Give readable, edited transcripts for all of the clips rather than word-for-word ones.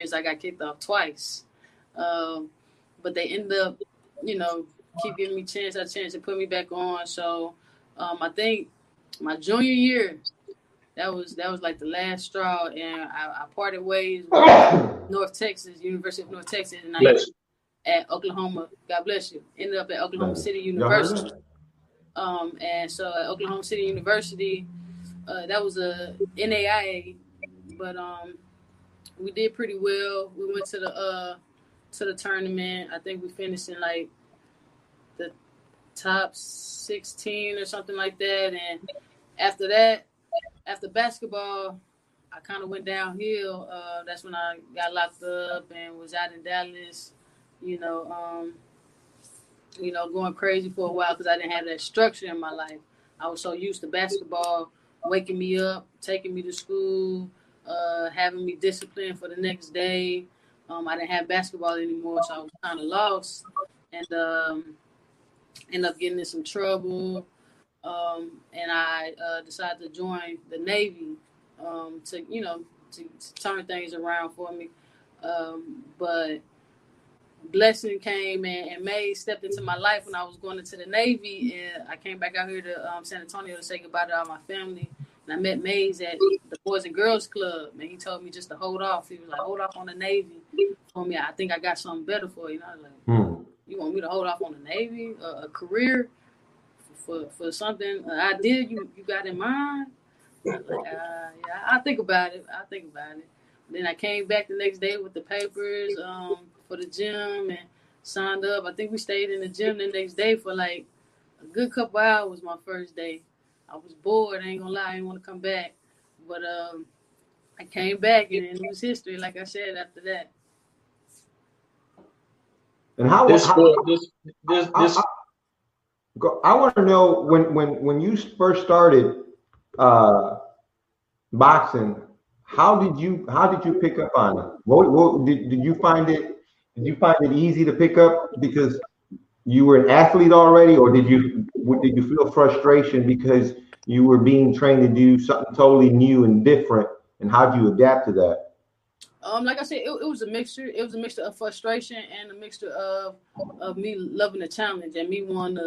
experience. I got kicked off twice. But they ended up, keep giving me chance to put me back on. So I think my junior year, that was like the last straw, and I parted ways with University of North Texas, and I at Oklahoma. God bless you. Ended up at Oklahoma City University. And so at Oklahoma City University, that was a NAIA, but we did pretty well. We went to the tournament. I think we finished in like the top 16 or something like that. And after that, after basketball, I kind of went downhill. That's when I got locked up and was out in Dallas, going crazy for a while because I didn't have that structure in my life. I was so used to basketball waking me up, taking me to school, having me disciplined for the next day. I didn't have basketball anymore, so I was kind of lost and ended up getting in some trouble. And I decided to join the Navy to turn things around for me. But blessing came and May stepped into my life when I was going into the Navy, and I came back out here to San Antonio to say goodbye to all my family. And I met Mays at the Boys and Girls Club, and he told me just to hold off. He was like, hold off on the Navy for me. I think I got something better for you. And I was like, you want me to hold off on the Navy, a career for something idea you got in mind? I was like, yeah, I'll think about it. Then I came back the next day with the papers for the gym and signed up. I think we stayed in the gym the next day for like a good couple hours my first day. I was bored. I ain't gonna lie. I didn't want to come back. But I came back and it was history, like I said, after that. And I want to know when you first started boxing, how did you pick up on it? What did you find it? Did you find it easy to pick up because you were an athlete already, or did you feel frustration because you were being trained to do something totally new and different? And how do you adapt to that? Like I said, it was a mixture. It was a mixture of frustration and a mixture of me loving the challenge and me wanting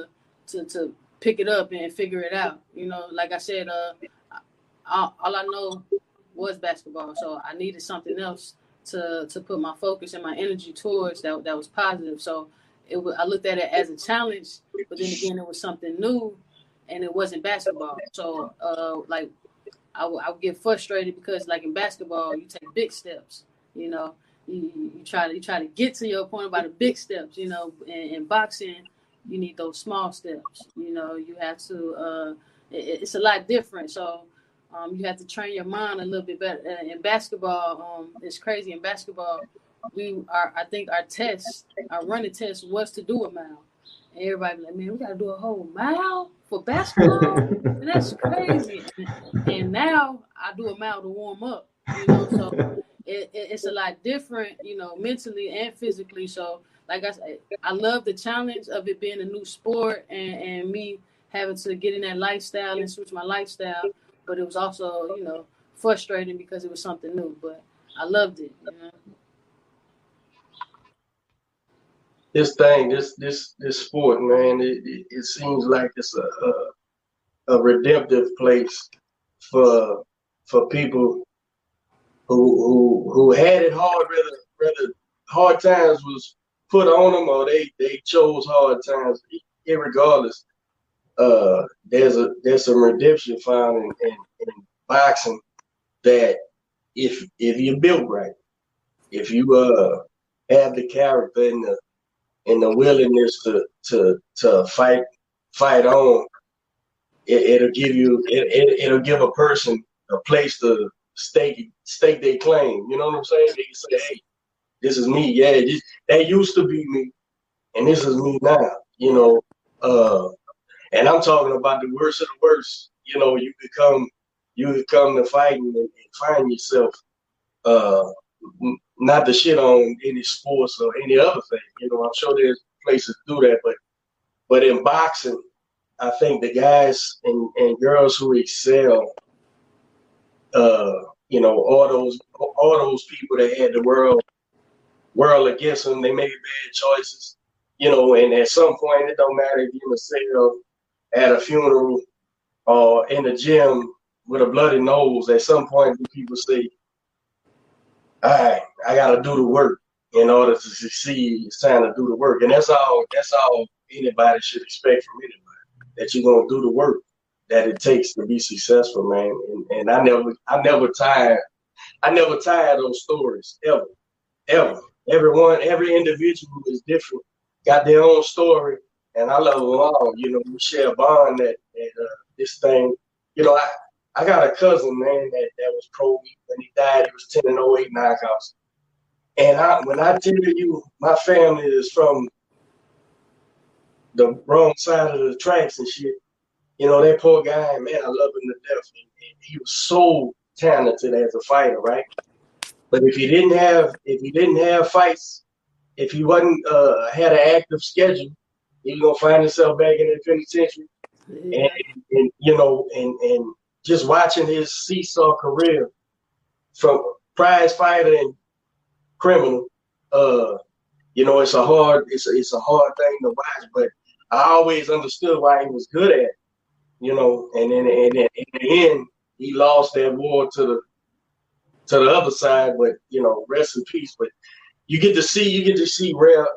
to pick it up and figure it out. Like I said, all I know was basketball, so I needed something else to put my focus and my energy towards that was positive. So I looked at it as a challenge, but then again, it was something new, and it wasn't basketball. So I would get frustrated because, like in basketball, you take big steps. You try to get to your opponent by the big steps. In boxing, you need those small steps. You have to. It's a lot different. So you have to train your mind a little bit better. In basketball, it's crazy. In basketball, I think our running test was to do a mile. And everybody be like, man, we got to do a whole mile for basketball? And that's crazy. And now I do a mile to warm up, so it's a lot different, mentally and physically. So like I said, I love the challenge of it being a new sport and me having to get in that lifestyle and switch my lifestyle. But it was also, frustrating because it was something new, but I loved it, This sport, man, it seems like it's a redemptive place for people who had it hard, rather hard times was put on them or they chose hard times. Irregardless, there's some redemption found in boxing that if you're built right, if you have the character and the willingness to fight on, it'll give a person a place to stake their claim. You know what I'm saying? They can say, hey, this is me. Yeah, that used to be me, and this is me now. And I'm talking about the worst of the worst. You become the fighting and find yourself. Not to shit on any sports or any other thing. I'm sure there's places to do that, but in boxing, I think the guys and girls who excel, all those people that had the world against them, they made bad choices, and at some point, it don't matter if you're in a cell, at a funeral, or in the gym with a bloody nose. At some point, people say, all right, I got to do the work in order to succeed. It's time to do the work. And that's all anybody should expect from anybody, that you're going to do the work that it takes to be successful, man. And I never tired those stories, ever. Every individual is different, got their own story, and I love them all. We share a bond that this thing, I got a cousin, man, that was pro. When he died, he was 10-08 knockouts. And when I tell you, my family is from the wrong side of the tracks and shit. That poor guy, man, I love him to death. And he was so talented as a fighter, right? But if he didn't have fights, if he wasn't had an active schedule, he was gonna find himself back in the penitentiary. Yeah. And just watching his seesaw career from prize fighter and criminal, it's a hard thing to watch. But I always understood why he was good at it, And then in the end, he lost that war to the other side. But rest in peace. But you get to see rare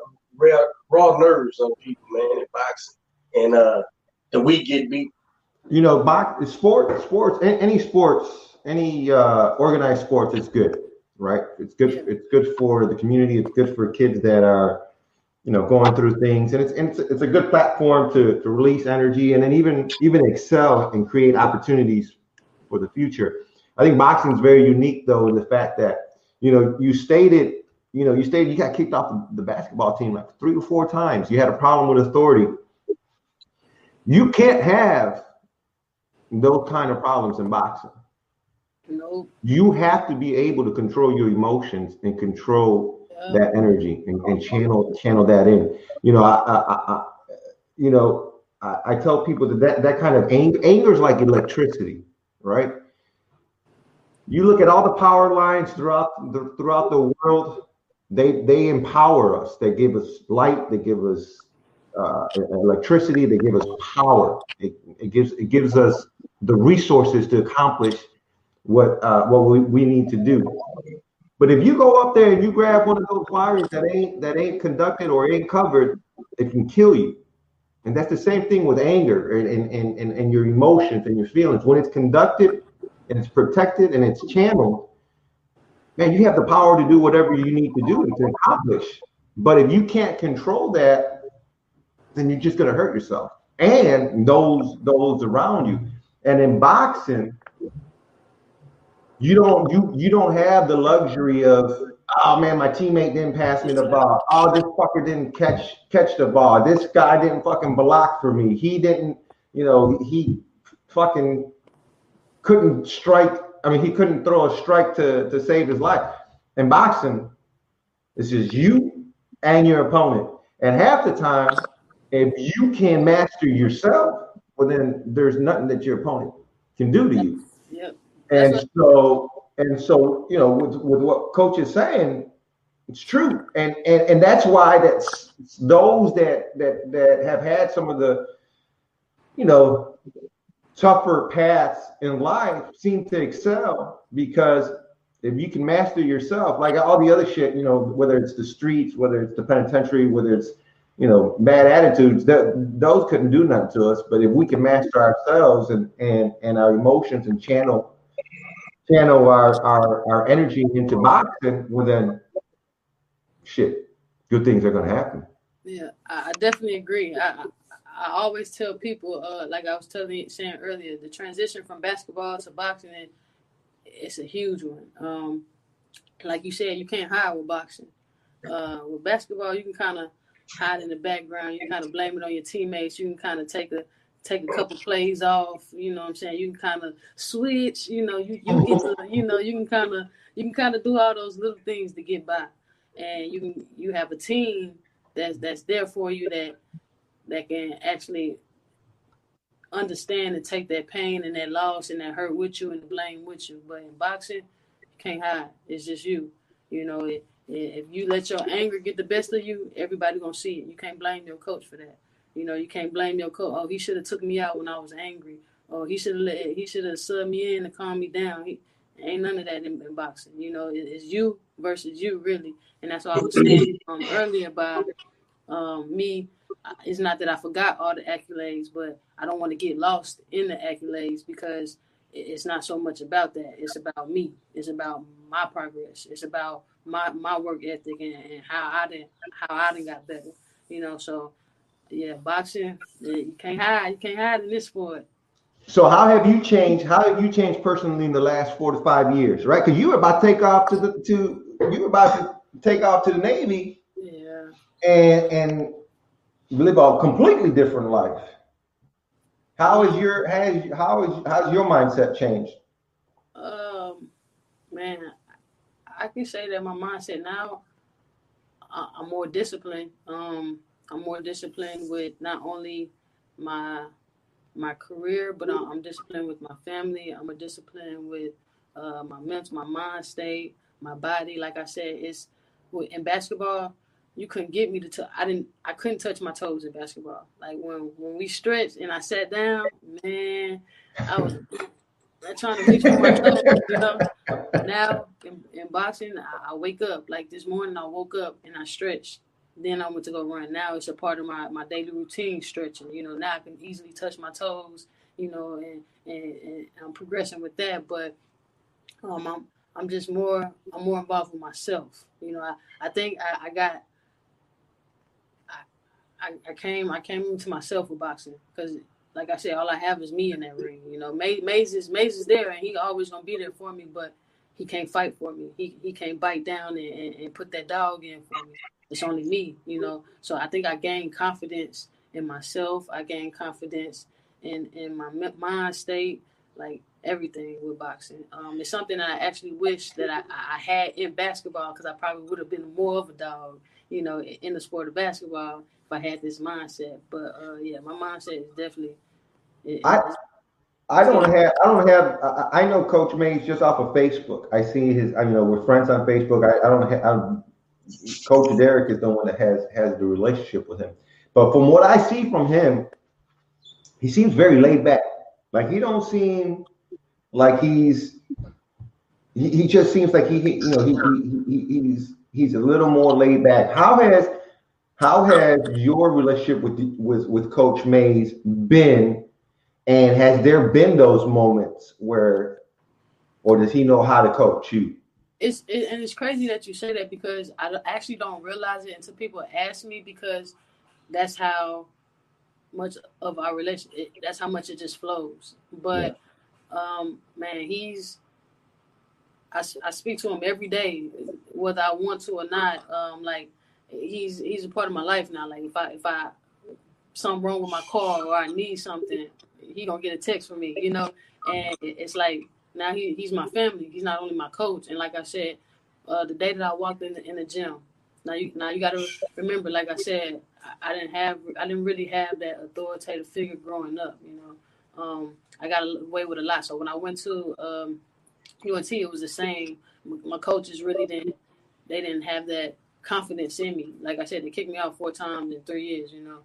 raw nerves on people, man, in boxing, and the weak get beat. Sports, any sports, any organized sports is good, right? It's good. Yeah. It's good for the community. It's good for kids that are, going through things, and it's a good platform to release energy and then even excel and create opportunities for the future. I think boxing is very unique, though, in the fact that you stated you got kicked off the basketball team like 3 or 4 times. You had a problem with authority. You can't have those kind of problems in boxing. No. You have to be able to control your emotions and control that energy and channel that in. I tell people that kind of anger is like electricity, right? You look at all the power lines throughout the world. They empower us. They give us light. They give us electricity. They give us power. It gives us the resources to accomplish what we need to do. But if you go up there and you grab one of those wires that ain't conducted or ain't covered, it can kill you. And that's the same thing with anger and your emotions and your feelings. When it's conducted and it's protected and it's channeled, man, you have the power to do whatever you need to do to accomplish. But if you can't control that, then you're just going to hurt yourself and those around you. And in boxing, you don't have the luxury of, oh man, my teammate didn't pass me the ball. Oh, this fucker didn't catch the ball. This guy didn't fucking block for me. He didn't, he fucking couldn't strike. I mean, he couldn't throw a strike to save his life. In boxing, it's just you and your opponent. And half the time, if you can master yourself, well, then there's nothing that your opponent can do to you. Yep. And so, with what Coach is saying, it's true. And that's why that's those that have had some of the, tougher paths in life seem to excel, because if you can master yourself, like all the other shit, whether it's the streets, whether it's the penitentiary, whether it's, bad attitudes, those couldn't do nothing to us. But if we can master ourselves and our emotions and channel our energy into boxing, well then shit, good things are going to happen. Yeah, I definitely agree. I always tell people, like I was saying earlier, the transition from basketball to boxing, it's a huge one. Like you said, you can't hide with boxing. With basketball, you can kind of hide in the background. You can kind of blame it on your teammates. You can kind of take a couple plays off. You know what I'm saying? You can kind of switch. You get to, you can kind of do all those little things to get by, and you have a team that's there for you that can actually understand and take that pain and that loss and that hurt with you and the blame with you. But in boxing, can't hide. It's just you. You know, if you let your anger get the best of you, everybody gonna see it. You can't blame your coach for that. You know, you can't blame your coach. Oh, he should have took me out when I was angry. Oh, he should have subbed me in and calmed me down. Ain't none of that in boxing. You know, it's you versus you, really. And that's what I was saying earlier about me. It's not that I forgot all the accolades, but I don't want to get lost in the accolades because it's not so much about that. It's about me. It's about my progress. It's about my work ethic and how I done got better. You know, so yeah, boxing, you can't hide. You can't hide in this sport. So how have you changed? How have you changed personally in the last 4 to 5 years? Right, because you were about to take off to the Navy. Yeah. And live a completely different life. How's your mindset changed? Man, I can say that my mindset now, I'm more disciplined. I'm more disciplined with not only my career, but I'm disciplined with my family. I'm a disciplined with my mental, my mind state, my body. Like I said, it's in basketball. You couldn't get me to. I couldn't touch my toes in basketball. Like when we stretched and I sat down, man, I was trying to reach for my toes. You know. Now in boxing, I wake up. Like this morning, I woke up and I stretched. Then I went to go run. Now it's a part of my daily routine stretching. You know, now I can easily touch my toes. You know, and I'm progressing with that. But I'm just more involved with myself. You know, I think I came into myself with boxing because, like I said, all I have is me in that ring. You know, Maze is there and he always gonna be there for me, but he can't fight for me. He can't bite down and put that dog in for me. It's only me, you know. So I think I gained confidence in myself. I gained confidence in my mind state, like everything with boxing. It's something that I actually wish that I had in basketball because I probably would have been more of a dog, you know, in the sport of basketball if I had this mindset. But yeah, my mindset is definitely. I know Coach Mays just off of Facebook. I see we're friends on Facebook. I don't have. Coach Derek is the one that has the relationship with him. But from what I see from him, he seems very laid back. Like he don't seem like he just seems like he's a little more laid back. How has your relationship with Coach Mays been? And has there been those moments or does he know how to coach you? It's crazy that you say that because I actually don't realize it until people ask me because that's how much of our relationship. That's how much it just flows. But man, I speak to him every day, whether I want to or not. Like he's a part of my life now. Like if I something wrong with my car or I need something, he gonna get a text from me, you know. And it's like now he's my family. He's not only my coach. And like I said, the day that I walked in the gym, now you got to remember, like I said, I didn't really have that authoritative figure growing up, you know. I got away with a lot. So when I went to UNT, it was the same. My coaches really didn't have that confidence in me. Like I said, they kicked me out 4 times in 3 years, you know.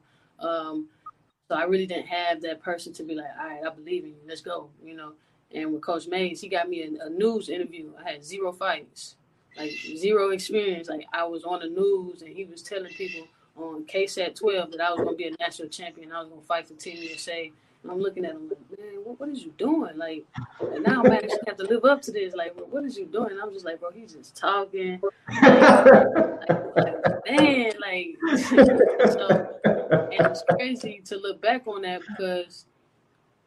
So I really didn't have that person to be like, all right, I believe in you. Let's go, you know. And with Coach Mays, he got me a news interview. I had 0 fights, like 0 experience. Like I was on the news and he was telling people on KSAT 12 that I was going to be a national champion. I was going to fight for Team USA. And I'm looking at him like, man, what is you doing? Like now I'm actually have to live up to this. Like, what is you doing? And I'm just like, bro, he's just talking. Man, like, so, and it's crazy to look back on that because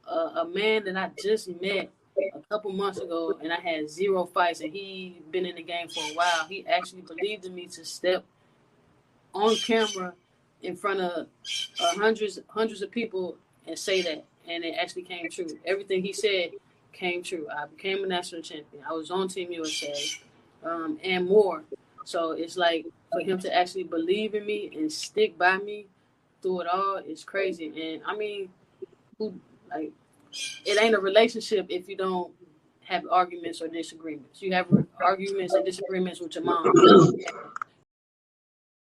a man that I just met a couple months ago and I had 0 fights and he been in the game for a while, he actually believed in me to step on camera in front of hundreds of people and say that, and it actually came true. Everything he said came true. I became a national champion. I was on Team USA, and more. So it's like for him to actually believe in me and stick by me through it all is crazy. And I mean, it ain't a relationship if you don't have arguments or disagreements. You have arguments and disagreements with your mom.